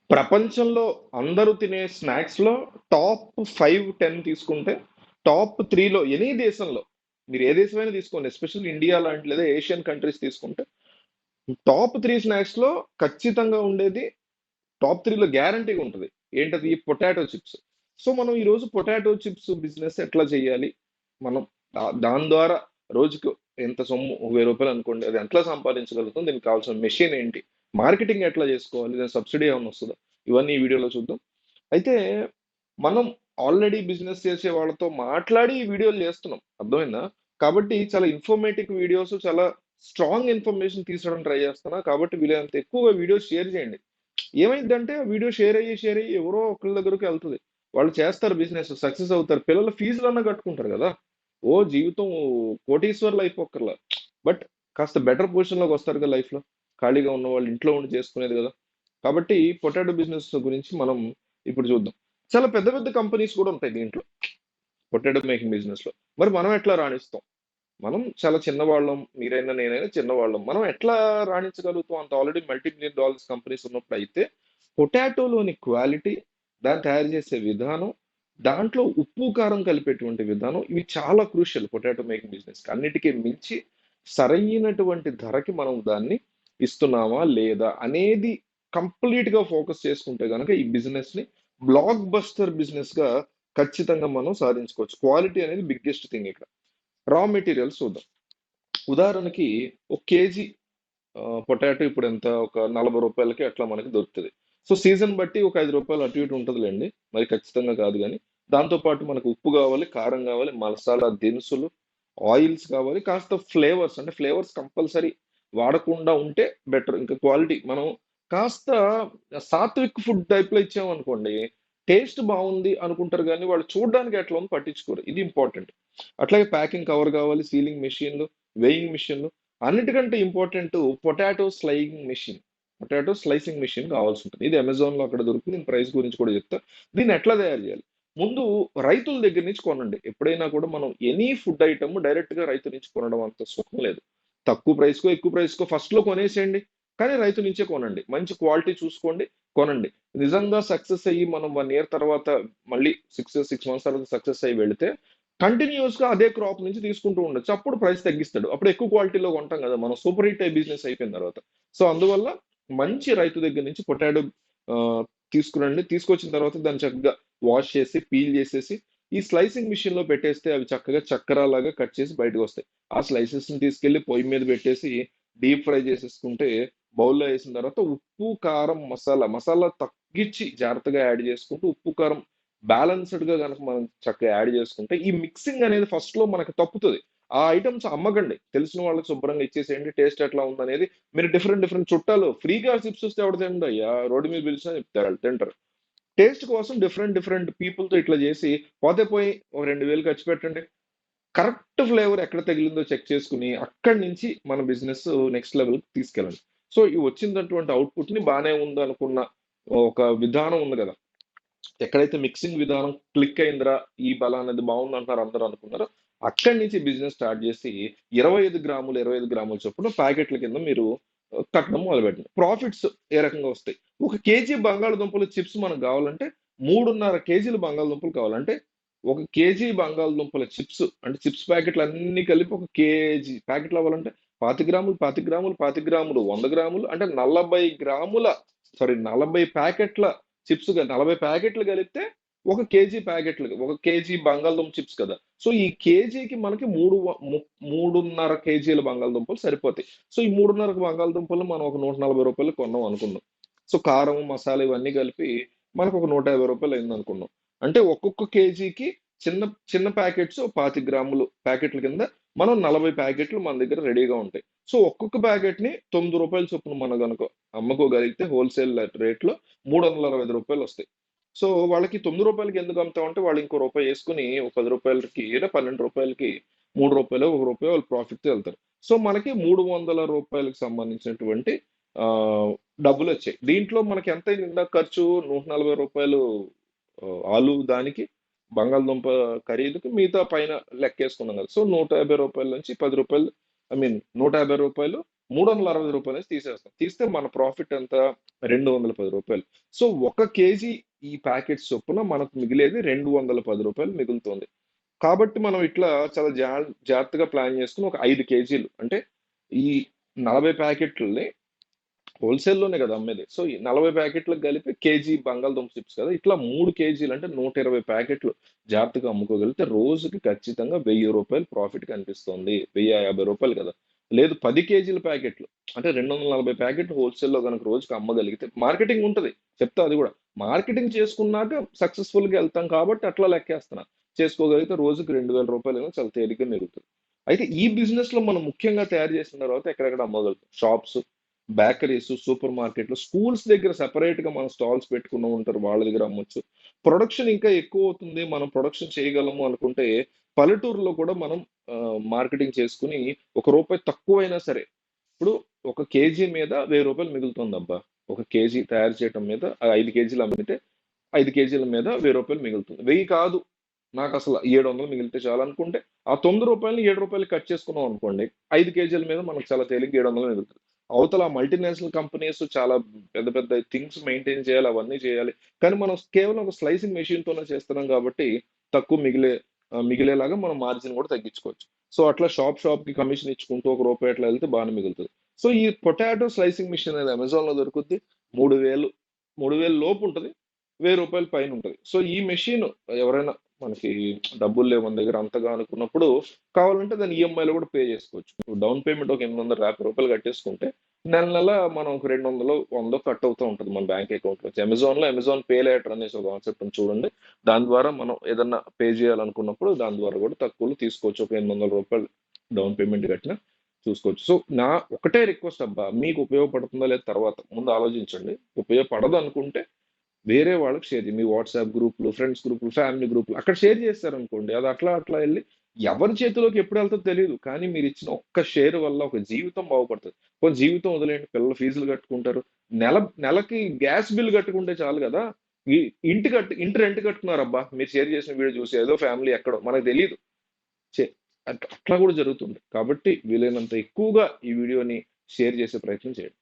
ప్రపంచంలో అందరూ తినే స్నాక్స్‌లో టాప్ 5, 10 తీసుకుంటే టాప్ 3లో ఎనీ దేశంలో మీరు ఏ దేశమైనా తీసుకోండి. ఎస్పెషల్లీ ఇండియా లాంటి లేదా ఏషియన్ కంట్రీస్ తీసుకుంటే టాప్ 3 స్నాక్స్‌లో ఖచ్చితంగా ఉండేది టాప్ 3లో గ్యారంటీగా ఉంటది. ఏంటది? Potato chips. సో, మనం ఈరోజు పొటాటో చిప్స్ బిజినెస్ ఎట్లా చేయాలి? మనం దాని ద్వారా రోజుకు ఎంత సొమ్ము ఒక రూ. 1000 అనుకోండి. అది ఎట్లా సంపాదించగలుగుతాం? దీనికి కావాల్సిన మెషిన్ ఏంటి? మార్కెటింగ్ ఎట్లా చేసుకోవాలి? దాని సబ్సిడీ ఏమన్నా వస్తదా? ఇవన్నీ ఈ వీడియోలో చూద్దాం. అయితే మనం ఆల్రెడీ బిజినెస్ చేసే వాళ్ళతో మాట్లాడి ఈ వీడియోలు చేస్తున్నాం. అర్థమైందా? కాబట్టి చాలా ఇన్ఫర్మేటివ్ వీడియోస్, చాలా స్ట్రాంగ్ ఇన్ఫర్మేషన్ తీసుకోవడానికి ట్రై చేస్తున్నా. కాబట్టి వీలైనంత ఎక్కువగా వీడియోస్ షేర్ చేయండి. ఏమైందంటే ఆ వీడియో షేర్ అయ్యి ఎవరో ఒకళ్ళ దగ్గరికి వెళ్తది. వాళ్ళు చేస్తారు బిజినెస్, సక్సెస్ అవుతారు. పిల్లల ఫీజులన్నా కట్టుకుంటారు కదా! ఓ జీవితం కోటీశ్వరులు అయిపోక్కర్లా. బట్ కాస్త బెటర్ పొజిషన్‌లోకి వస్తారు కదా లైఫ్‌లో. ఖాళీగా ఉన్నవాళ్ళు ఇంట్లో ఉండి చేసుకునేది కదా! కాబట్టి పొటాటో బిజినెస్ గురించి మనం ఇప్పుడు చూద్దాం. చాలా పెద్ద పెద్ద కంపెనీస్ కూడా ఉంటాయి దీంట్లో. పొటాటో మేకింగ్ బిజినెస్‌లో. మరి మనం ఎట్లా రాణిస్తాం? మనం చాలా చిన్నవాళ్ళం. మీరైనా, నేనైనా చిన్నవాళ్ళం. మనం ఎట్లా రాణించగలుగుతాం? అంత already multi million dollars companies ఉన్నప్పుడు అయితే, పొటాటోలోని క్వాలిటీ, దాన్ని తయారు చేసే విధానం, దాంట్లో ఉప్పు, కారం కలిపేటువంటి విధానం, ఇవి చాలా క్రూషియల్ పొటాటో మేకింగ్ బిజినెస్‌కి. అన్నిటికి మించి సరైనటువంటి ధరకి మనం దాన్ని ఇస్తున్నామా? లేదా? అనేది కంప్లీట్‌గా ఫోకస్ చేసుకుంటే గనక ఈ బిజినెస్‌ని బ్లాక్ బస్టర్ బిజినెస్‌గా ఖచ్చితంగా మనం సాధించుకోవచ్చు. క్వాలిటీ అనేది బిగ్గెస్ట్ థింగ్ ఇక్కడ. రా మెటీరియల్స్ చూద్దాం. ఉదాహరణకి ఒక కేజీ పొటాటో ఇప్పుడు ఎంత? ఒక రూ. 40కి అట్లా మనకి దొరుకుతది. సో, సీజన్ బట్టి ఒక రూ. 5 అటు ఇటు ఉంటదిలెండి. మరి ఖచ్చితంగా కాదు గానీ. దాంతో పాటు మనకు ఉప్పు గావాలి, కారం గావాలి, మసాలా దినుసులు, ఆయిల్స్ కావాలి, కాస్త ఫ్లేవర్స్ అంటే ఫ్లేవర్స్ కంపల్సరీ వాడకుండా ఉంటే బెటర్. ఇంకా క్వాలిటీ మనం కాస్త సాత్విక్ ఫుడ్ టైప్‌లో ఇచ్చామనుకోండి, టేస్ట్ బావుంది అనుకుంటారు గానీ, వాళ్ళు చూడ్డానికి ఎట్లా ఉందో పట్టించుకోరు. ఇది ఇంపార్టెంట్. అట్లాగే ప్యాకింగ్ కవర్ కావాలి, సీలింగ్ మెషిన్‌లు, వేయింగ్ మెషిన్‌లు, అన్నిటికంటే important potato slicing machine. Potato slicing machine కావాల్సి ఉంటుంది. ఇది అమెజాన్‌లో అక్కడ దొరుకుతుంది. నేను ప్రైస్ గురించి కూడా చెప్తా. దీన్ని ఎట్లా తయారు చేయాలి? ముందు రైతుల దగ్గర నుంచి కొనండి. ఎప్పుడైనా కూడా మనం ఎనీ ఫుడ్ ఐటెమ్ డైరెక్ట్‌గా రైతు నుంచి కొనడం అంత సుఖం లేదు. తక్కువ ప్రైస్‌కో, ఎక్కువ ప్రైస్‌కో ఫస్ట్‌లో కొనేసేయండి. కానీ రైతు నుంచే కొనండి. మంచి క్వాలిటీ చూసుకోండి, కొనండి. నిజంగా సక్సెస్ అయ్యి మనం 1 ఇయర్ తర్వాత మళ్ళీ 6 మంత్స్ తర్వాత సక్సెస్ అయ్యి వెళితే కంటిన్యూయస్‌గా అదే క్రాప్ నుంచి తీసుకుంటూ ఉండొచ్చు. అప్పుడు ప్రైస్ తగ్గిస్తాడు. అప్పుడు ఎక్కువ క్వాలిటీలో కొంటాం కదా! మనం సూపర్ హిట్ అయ్యి బిజినెస్ అయిపోయిన తర్వాత. సో, అందువల్ల మంచి రైతు దగ్గర నుంచి పొటాటో ఆహ్, తీసుకురండి. తీసుకొచ్చిన తర్వాత దాన్ని చక్కగా వాష్ చేసి, పీల్ చేసేసి, ఈ స్లైసింగ్ మిషన్‌లో పెట్టేస్తే అవి చక్కగా చక్కరాలాగా కట్ చేసి బయటకొస్తాయి. ఆ స్లైసెస్‌ని తీసుకెళ్ళి పొయ్యి మీద పెట్టేసి డీప్ ఫ్రై చేసేసుకుంటే బౌల్‌లో ఏసిన తర్వాత ఉప్పు, కారం, మసాలా తగ్గిచ్చి జాగ్రత్తగా యాడ్ చేసుకుంటూ ఉప్పు, కారం బ్యాలెన్స్‌డ్‌గా గనక మనం చక్కగా యాడ్ చేసుకుంటే, ఈ మిక్సింగ్ అనేది ఫస్ట్‌లో మనకు తప్పుతది. ఆ ఐటెమ్స్ అమ్మకండి. తెలిసిన వాళ్ళకి శుభ్రంగా ఇచ్చేసేయండి. టేస్ట్ ఎట్లా ఉందనేది మీరు డిఫరెంట్ డిఫరెంట్ చుట్టాలు ఫ్రీగా చిప్స్ ఇస్తే ఎవడు తినడయ్యా? రోడ్డు మీద పిలిచినా చెప్తారు ఆళ్ళు తింటరు. టేస్ట్ కోసం డిఫరెంట్ డిఫరెంట్ పీపుల్‌తో ఇట్లా చేసి పోతే పోయి ఒక 2000 ఖర్చు పెట్టండి. కరెక్ట్ ఫ్లేవర్ ఎక్కడ తగిలిందో చెక్ చేసుకొని, అక్కడి నుంచి మన బిజినెస్ నెక్స్ట్ లెవెల్‌కి తీసుకెళ్ళండి. సో, ఈ వచ్చినటువంటి అవుట్‌పుట్‌ని బానే ఉందనుకున్న ఒక విధానం ఉంది గదా! ఎక్కడైతే మిక్సింగ్ విధానం క్లిక్ అయిందిరా, ఈ పలానాది బావుందంటున్నారు అందరూ అనుకున్నారో, అక్కడి నుంచి బిజినెస్ స్టార్ట్ చేసి 25 గ్రాములు, 25 గ్రాముల చొప్పున ప్యాకెట్ల కింద మీరు కట్టడం మొదలుపెట్టండి. ప్రాఫిట్స్ ఏ రకంగా వస్తాయి? ఒక కేజీ బంగాళదుంపలు చిప్స్ మనకు కావాలంటే 3.5 కేజీల బంగాళదుంపలు కావాలి. అంటే ఒక కేజీ బంగాళదుంపల చిప్స్ అంటే చిప్స్ ప్యాకెట్లు అన్నీ కలిపి ఒక కేజీ ప్యాకెట్లు అవ్వాలంటే 25 గ్రాములు, 25 గ్రాములు, 25 గ్రాములు, 100 గ్రాములు అంటే 40 గ్రాముల 40 ప్యాకెట్ల చిప్స్ 40 ప్యాకెట్లు కలిపితే ఒక కేజీ ప్యాకెట్లు. ఒక కేజీ బంగాళదుంప చిప్స్ కదా! సో, ఈ కేజీకి మనకి 3.5 కేజీల బంగాళదుంపలు సరిపోతాయి. సో, ఈ 3.5 బంగాళదుంపలు మనం ఒక రూ. 140 కొన్నాం అనుకుందాం. సో, కారం, మసాలా ఇవన్నీ కలిపి మనకు ఒక రూ. 150 అయిందనుకుందాం. అంటే ఒక్కొక్క కేజీకి చిన్న చిన్న ప్యాకెట్స్ 25 గ్రాములు ప్యాకెట్ల కింద మనం 40 ప్యాకెట్లు మన దగ్గర రెడీగా ఉంటాయి. సో, ఒక్కొక్క ప్యాకెట్‌ని రూ. 9 చొప్పున మనం గనుక అమ్ముకోగలిగితే హోల్‌సేల్ రేట్‌లో రూ. 365 వస్తాయి. సో, వాళ్ళకి రూ. 9కి ఎందుకు అమ్ముతామంటే వాళ్ళు ఇంకో రూపాయి యేసుకొని ఒక రూ. 10కి లేదా రూ. 12కి రూ. 3 ఒక రూపాయి వాళ్ళు ప్రాఫిట్‌తో ఎళ్తారు. సో, మనకి రూ. 300కి సంబంధించినటువంటి డబ్బులొచ్చాయి. దీంట్లో మనకి ఎంతయింది ఇందాక ఖర్చు? రూ. 140 ఆలు దానికి, బంగాళదుంప ఖరీదుకి మిగతా పైన లెక్కేసుకున్నాం కదా! సో, రూ. 150 నుంచి రూ. 10 ఐ మీన్ రూ. 150 రూ. 360 తీసేస్తాం. తీస్తే మన ప్రాఫిట్ ఎంత? రూ. 210. సో 1 కేజీ ఈ ప్యాకెట్స్ చొప్పున మనకు మిగిలేది రూ. 210 మిగులుతుంది. కాబట్టి మనం ఇట్లా చాలా జాగ్రత్తగా ప్లాన్ చేసుకుని ఒక 5 కేజీలు అంటే ఈ 40 ప్యాకెట్లని హోల్సేల్లోనే కదా అమ్మేది. సో ఈ 40 ప్యాకెట్లకు కలిపి కేజీ బంగాళదుంప చిప్స్ కదా, ఇట్లా 3 కేజీలు అంటే 120 ప్యాకెట్లు జాగ్రత్తగా అమ్ముకోగలిగితే రోజుకి ఖచ్చితంగా రూ. 1000 ప్రాఫిట్ కనిపిస్తుంది. రూ. 1050 కదా. లేదు 10 కేజీల ప్యాకెట్లు అంటే 240 ప్యాకెట్లు హోల్సేల్లో కనుక రోజుకి అమ్మగలిగితే మార్కెటింగ్ ఉంటుంది. చెప్తా అది కూడా. మార్కెటింగ్ చేసుకున్నాక సక్సెస్ఫుల్గా వెళ్తాం కాబట్టి అట్లా లెక్కేస్తున్నా. చేసుకోగలిగితే రోజుకి రూ. 2000 చాలా తేలిగ్గా మిగులుతుంది. అయితే ఈ బిజినెస్ లో మనం ముఖ్యంగా తయారు చేసిన తర్వాత ఎక్కడెక్కడ అమ్మగలుగుతాం? షాప్స్, బేకరీస్, సూపర్ మార్కెట్లు, స్కూల్స్ దగ్గర సెపరేట్ గా మనం స్టాల్స్ పెట్టుకుని ఉంటారు, వాళ్ళ దగ్గర అమ్మొచ్చు. ప్రొడక్షన్ ఇంకా ఎక్కువ అవుతుంది, మనం ప్రొడక్షన్ చేయగలము అనుకుంటే పల్లెటూరులో కూడా మనం మార్కెటింగ్ చేసుకుని రూ. 1 తక్కువైనా సరే, ఇప్పుడు 1 కేజీ మీద రూ. 1000 మిగులుతుంది అబ్బా. 1 కేజీ తయారు చేయడం మీద 5 కేజీలు అమ్మితే 5 కేజీల మీద రూ. 1000 మిగులుతుంది. 1000 కాదు, నాకు అసలు 700 మిగిలితే చాలు అనుకుంటే ఆ రూ. 9 రూ. 7 కట్ చేసుకున్నాం అనుకోండి, 5 కేజీల మీద మనకు చాలా తేలిగ్గా 700 మిగులుతుంది. అవతల మల్టీనేషనల్ కంపెనీస్ చాలా పెద్ద పెద్ద థింగ్స్ మెయింటైన్ చేయాలి, అవన్నీ చేయాలి. కానీ మనం కేవలం ఒక స్లైసింగ్ మెషిన్ తోనే చేస్తున్నాం కాబట్టి తక్కువ మిగిలేలాగా మనం మార్జిన్ కూడా తగ్గించుకోవచ్చు. సో అట్లా షాప్ కి కమిషన్ ఇచ్చుకుంటూ రూ. 1 అట్లా వెళ్తే బాగానే మిగులుతుంది. సో ఈ పొటాటో స్లైసింగ్ మిషన్ అనేది అమెజాన్ లో దొరుకుద్ది. 3000 లోపు ఉంటుంది, రూ. 1000 పైన ఉంటుంది. సో ఈ మెషిన్ ఎవరైనా మనకి డబ్బులు లేవు మన దగ్గర అంతగా అనుకున్నప్పుడు కావాలంటే దాన్ని ఈఎంఐలో కూడా పే చేసుకోవచ్చు. డౌన్ పేమెంట్ ఒక రూ. 850 కట్టేసుకుంటే నెల మనం ఒక 200 100 కట్ అవుతూ ఉంటుంది మన బ్యాంక్ అకౌంట్ నుంచి. అమెజాన్ పే లేటర్ అనేసి ఒక కాన్సెప్ట్ ఉంది చూడండి. దాని ద్వారా మనం ఏదన్నా పే చేయాలనుకున్నప్పుడు దాని ద్వారా కూడా తక్కువలో తీసుకోవచ్చు. ఒక రూ. 800 డౌన్ పేమెంట్ కట్టినా చూసుకోవచ్చు. సో నా ఒకటే రిక్వెస్ట్ అబ్బా, మీకు ఉపయోగపడుతుందా లేదా తర్వాత ముందు ఆలోచించండి. ఉపయోగపడదు అనుకుంటే వేరే వాళ్ళకి షేర్ చేయండి. మీ వాట్సాప్ గ్రూప్లు, ఫ్రెండ్స్ గ్రూప్లు, ఫ్యామిలీ గ్రూప్లు అక్కడ షేర్ చేస్తారనుకోండి, అది అట్లా అట్లా వెళ్ళి ఎవరి చేతిలోకి ఎప్పుడు వెళ్తుందో తెలియదు. కానీ మీరు ఇచ్చిన ఒక్క షేర్ వల్ల ఒక జీవితం బాగుపడుతుంది. ఒక జీవితం వదిలేయండి, పిల్లల ఫీజులు కట్టుకుంటారు. నెలకి గ్యాస్ బిల్ కట్టుకుంటే చాలు కదా. ఈ ఇంటి రెంట్ కట్టుకున్నారబ్బా మీరు షేర్ చేసిన వీడియో చూసి, ఏదో ఫ్యామిలీ ఎక్కడో మనకు తెలియదు. అట్లా కూడా జరుగుతుంది. కాబట్టి వీలైనంత ఎక్కువగా ఈ వీడియోని షేర్ చేసే ప్రయత్నం చేయండి.